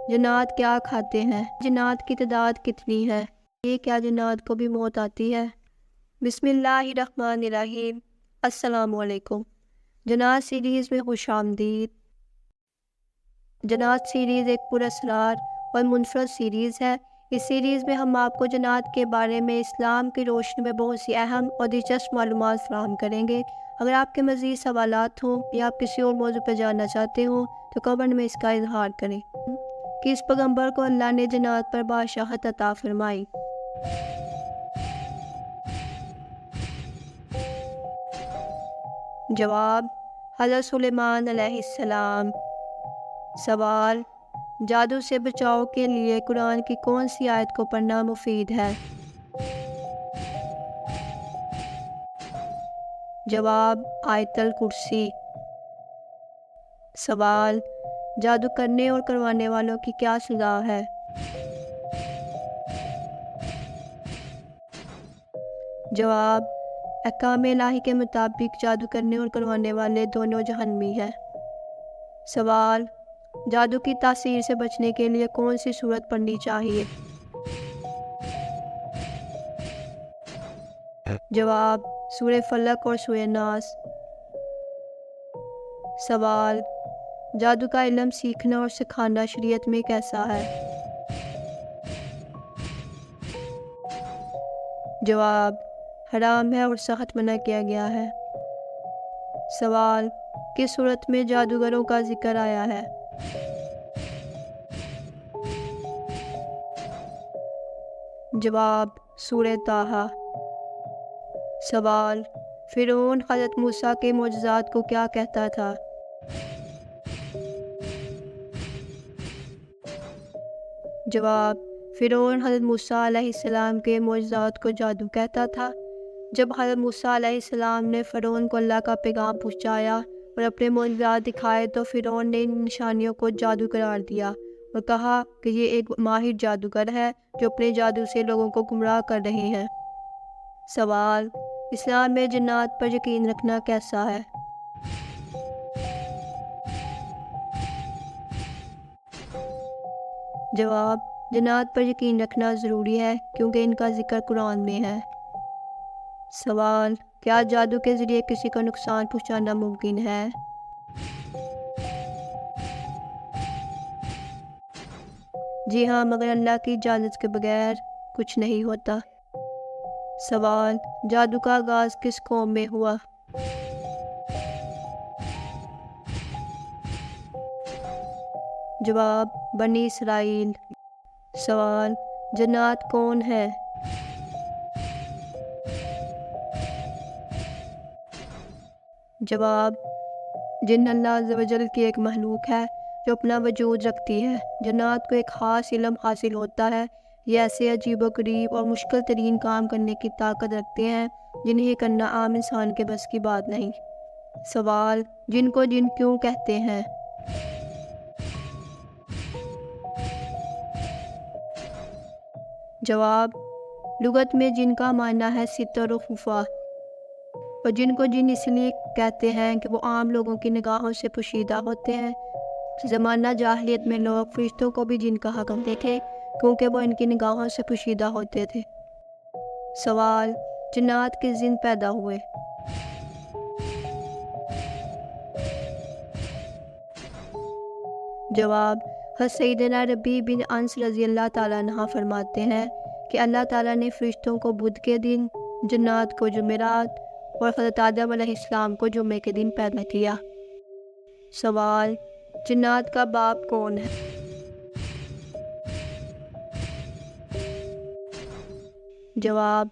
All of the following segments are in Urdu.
جنات کیا کھاتے ہیں؟ جنات کی تعداد کتنی ہے؟ یہ کیا جنات کو بھی موت آتی ہے؟ بسم اللہ الرحمن الرحیم۔ السلام علیکم۔ جنات سیریز میں خوش آمدید۔ جنات سیریز ایک پراسرار اور منفرد سیریز ہے۔ اس سیریز میں ہم آپ کو جنات کے بارے میں اسلام کی روشنی میں بہت سی اہم اور دلچسپ معلومات فراہم کریں گے۔ اگر آپ کے مزید سوالات ہوں یا آپ کسی اور موضوع پر جاننا چاہتے ہوں تو کمنٹ میں اس کا اظہار کریں۔ کس پیغمبر کو اللہ نے جنات پر بادشاہت عطا فرمائی؟ جواب: حضرت سلیمان علیہ السلام۔ سوال: جادو سے بچاؤ کے لیے قرآن کی کون سی آیت کو پڑھنا مفید ہے؟ جواب: آیت الکرسی۔ سوال: جادو کرنے اور کروانے والوں کی کیا سزا ہے؟ جواب: احکام الہی کے مطابق جادو کرنے اور کروانے والے دونوں جہنمی ہیں۔ سوال: جادو کی تاثیر سے بچنے کے لیے کون سی سورت پڑھنی چاہیے؟ جواب: سورہ فلق اور سورہ ناس۔ سوال: جادو کا علم سیکھنا اور سکھانا شریعت میں کیسا ہے؟ جواب: حرام ہے اور سخت منع کیا گیا ہے۔ سوال: کس صورت میں جادوگروں کا ذکر آیا ہے؟ جواب: سورہ طٰہٰ۔ سوال: فرعون حضرت موسیٰ کے معجزات کو کیا کہتا تھا؟ جواب: فرعون حضرت موسیٰ علیہ السلام کے معجزات کو جادو کہتا تھا۔ جب حضرت موسیٰ علیہ السلام نے فرعون کو اللہ کا پیغام پہنچایا اور اپنے معجزات دکھائے تو فرعون نے ان نشانیوں کو جادو قرار دیا اور کہا کہ یہ ایک ماہر جادوگر ہے جو اپنے جادو سے لوگوں کو گمراہ کر رہے ہیں۔ سوال: اسلام میں جنات پر یقین رکھنا کیسا ہے؟ جواب: جنات پر یقین رکھنا ضروری ہے کیونکہ ان کا ذکر قرآن میں ہے۔ سوال: کیا جادو کے ذریعے کسی کو نقصان پہنچانا ممکن ہے؟ جی ہاں، مگر اللہ کی اجازت کے بغیر کچھ نہیں ہوتا۔ سوال: جادو کا آغاز کس قوم میں ہوا؟ جواب: بنی اسرائیل۔ سوال: جنات کون ہے؟ جواب: جن اللہ عز و جل کی ایک مخلوق ہے جو اپنا وجود رکھتی ہے۔ جنات کو ایک خاص علم حاصل ہوتا ہے۔ یہ ایسے عجیب و غریب اور مشکل ترین کام کرنے کی طاقت رکھتے ہیں جنہیں کرنا عام انسان کے بس کی بات نہیں۔ سوال: جن کو جن کیوں کہتے ہیں؟ جواب: لغت میں جن کا معنی ہے ستر و خفیہ، اور جن کو جن اس لیے کہتے ہیں کہ وہ عام لوگوں کی نگاہوں سے پوشیدہ ہوتے ہیں۔ زمانہ جاہلیت میں لوگ فرشتوں کو بھی جن کہا کرتے تھے کیونکہ وہ ان کی نگاہوں سے پوشیدہ ہوتے تھے۔ سوال: جنات کس دن پیدا ہوئے؟ جواب: حضرت سیدنا ربیع بن انس رضی اللہ تعالیٰ عنہ فرماتے ہیں کہ اللہ تعالیٰ نے فرشتوں کو بدھ کے دن، جنات کو جمعرات اور حضرت آدم علیہ السلام کو جمعے کے دن پیدا کیا۔ سوال: جنات کا باپ کون ہے؟ جواب: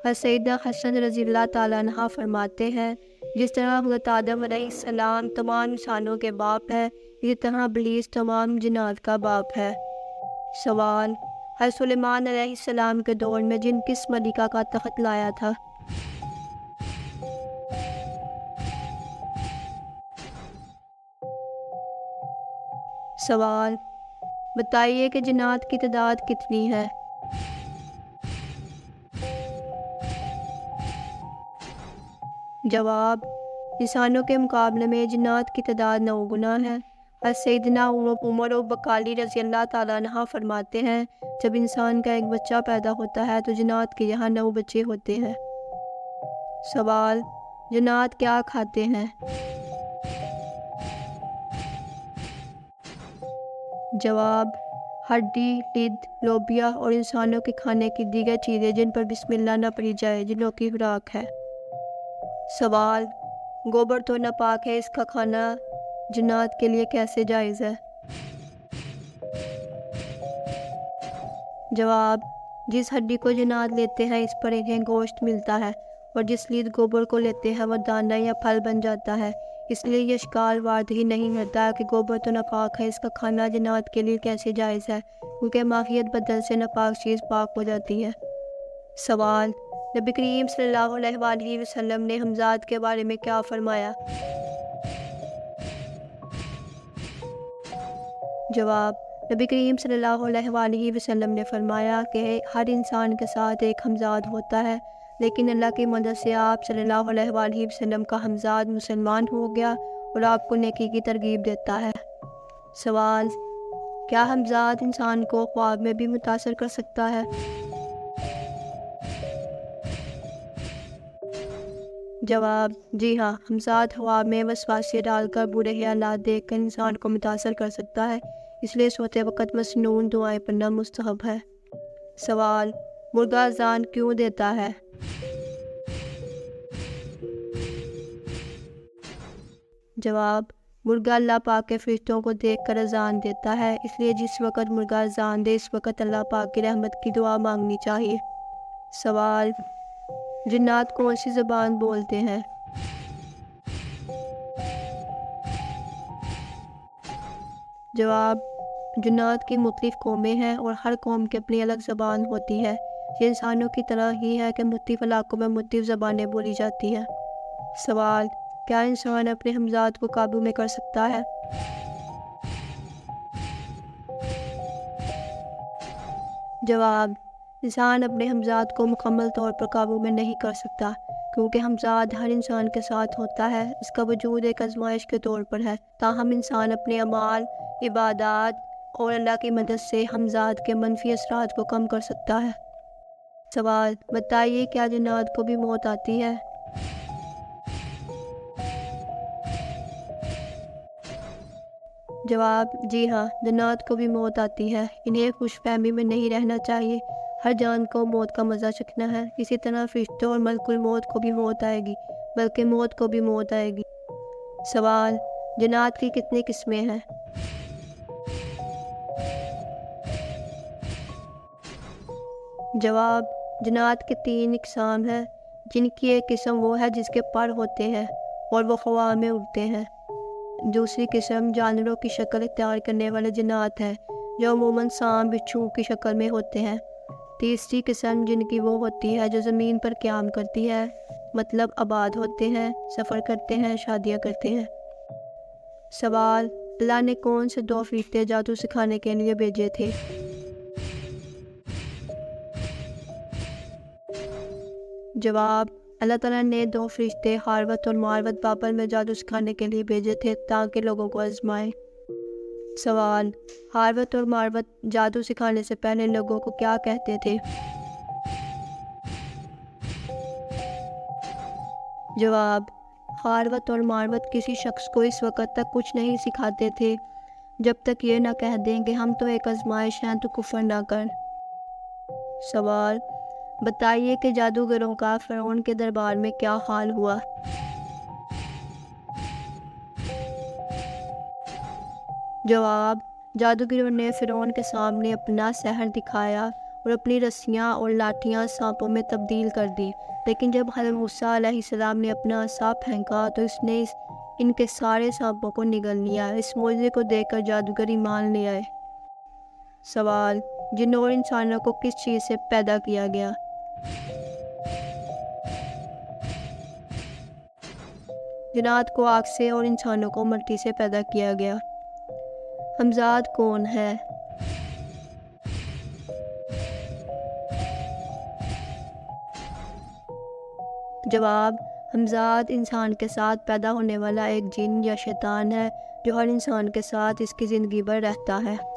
حضرت سیدنا حسن رضی اللہ تعالیٰ عنہ فرماتے ہیں جس طرح حضرت آدم علیہ السلام تمام انسانوں کے باپ ہے، اسی طرح ابلیس تمام جنات کا باپ ہے۔ سوال: حضرت سلیمان علیہ السلام کے دور میں جن کس ملکہ کا تخت لایا تھا؟ سوال: بتائیے کہ جنات کی تعداد کتنی ہے؟ جواب: انسانوں کے مقابلے میں جنات کی تعداد 9 گنا ہے۔ سیدنا عمر بقالی رضی اللہ تعالیٰ عنہ فرماتے ہیں، جب انسان کا ایک بچہ پیدا ہوتا ہے تو جنات کے یہاں 9 بچے ہوتے ہیں۔ سوال: جنات کیا کھاتے ہیں؟ جواب: ہڈی، لد، لوبیا اور انسانوں کے کھانے کی دیگر چیزیں جن پر بسم اللہ نہ پڑھی جائے، جنوں کی خوراک ہے۔ سوال: گوبر تو ناپاک ہے، اس کا کھانا جنات کے لیے کیسے جائز ہے؟ جواب: جس ہڈی کو جنات لیتے ہیں اس پر انہیں گوشت ملتا ہے، اور جس لد گوبر کو لیتے ہیں وہ دانہ یا پھل بن جاتا ہے۔ اس لیے یہ اشکال واضح نہیں ہوتا کہ گوبر تو ناپاک ہے، اس کا کھانا جنات کے لیے کیسے جائز ہے، کیونکہ ماہیت بدل سے ناپاک چیز پاک ہو جاتی ہے۔ سوال: نبی کریم صلی اللہ علیہ وآلہ وسلم نے حمزات کے بارے میں کیا فرمایا؟ جواب: نبی کریم صلی اللہ علیہ وآلہ وسلم نے فرمایا کہ ہر انسان کے ساتھ ایک حمزاد ہوتا ہے، لیکن اللہ کی مدد سے آپ صلی اللہ علیہ وآلہ وسلم کا حمزاد مسلمان ہو گیا اور آپ کو نیکی کی ترغیب دیتا ہے۔ سوال: کیا حمزاد انسان کو خواب میں بھی متاثر کر سکتا ہے؟ جواب: جی ہاں، حمزاد خواب میں وسواسے ڈال کر برے خیالات دیکھ کر انسان کو متاثر کر سکتا ہے، اس لیے سوتے وقت مسنون دعائیں پڑھنا مستحب ہے۔ سوال: مرغا اذان کیوں دیتا ہے؟ جواب: مرغا اللہ پاک کے فرشتوں کو دیکھ کر اذان دیتا ہے، اس لیے جس وقت مرغا اذان دے اس وقت اللہ پاک کی رحمت کی دعا مانگنی چاہیے۔ سوال: جنات کون سی زبان بولتے ہیں؟ جواب: جنات کی مختلف قومیں ہیں اور ہر قوم کی اپنی الگ زبان ہوتی ہے۔ یہ انسانوں کی طرح ہی ہے کہ مختلف علاقوں میں مختلف زبانیں بولی جاتی ہیں۔ سوال: کیا انسان اپنے حمزات کو قابو میں کر سکتا ہے؟ جواب: انسان اپنے حمزات کو مکمل طور پر قابو میں نہیں کر سکتا، کیونکہ حمزات ہر انسان کے ساتھ ہوتا ہے۔ اس کا وجود ایک آزمائش کے طور پر ہے، تاہم انسان اپنے اعمال، عبادات اور اللہ کی مدد سے حمزات کے منفی اثرات کو کم کر سکتا ہے۔ سوال: بتائیے کیا جنات کو بھی موت آتی ہے؟ جواب: جی ہاں، جنات کو بھی موت آتی ہے، انہیں خوش فہمی میں نہیں رہنا چاہیے، ہر جان کو موت کا مزہ چکھنا ہے۔ اسی طرح فرشتوں اور ملک الموت کو بھی موت آئے گی، بلکہ موت کو بھی موت آئے گی۔ سوال: جنات کی کتنی قسمیں ہیں؟ جواب: جنات کے 3 اقسام ہیں، جن کی ایک قسم وہ ہے جس کے پر ہوتے ہیں اور وہ ہوا میں اڑتے ہیں۔ دوسری قسم جانوروں کی شکل اختیار کرنے والے جنات ہیں، جو عموماً سانپ، بچھو کی شکل میں ہوتے ہیں۔ تیسری قسم جن کی وہ ہوتی ہے جو زمین پر قیام کرتی ہے، مطلب آباد ہوتے ہیں، سفر کرتے ہیں، شادیاں کرتے ہیں۔ سوال: اللہ نے کون سے 2 فرشتے جادو سکھانے کے لیے بھیجے تھے؟ جواب: اللہ تعالیٰ نے 2 فرشتے ہاروت اور ماروت بابل میں جادو سکھانے کے لیے بھیجے تھے تاکہ لوگوں کو آزمائیں۔ سوال: ہاروت اور ماروت جادو سکھانے سے پہلے لوگوں کو کیا کہتے تھے؟ جواب: ہاروت اور ماروت کسی شخص کو اس وقت تک کچھ نہیں سکھاتے تھے جب تک یہ نہ کہہ دیں کہ ہم تو ایک آزمائش ہیں، تو کفر نہ کر۔ سوال: بتائیے کہ جادوگروں کا فرعون کے دربار میں کیا حال ہوا؟ جواب: جادوگروں نے فرعون کے سامنے اپنا سحر دکھایا اور اپنی رسیاں اور لاٹھیاں سانپوں میں تبدیل کر دی، لیکن جب حضرت موسیٰ علیہ السلام نے اپنا عصا پھینکا تو اس نے ان کے سارے سانپوں کو نگل لیا۔ اس معجزے کو دیکھ کر جادوگر ایمان لے آئے۔ سوال: جنوں اور انسانوں کو کس چیز سے پیدا کیا گیا؟ جنات کو آگ سے اور انسانوں کو مٹی سے پیدا کیا گیا۔ حمزات کون ہے؟ جواب: حمزات انسان کے ساتھ پیدا ہونے والا ایک جن یا شیطان ہے جو ہر انسان کے ساتھ اس کی زندگی بھر رہتا ہے۔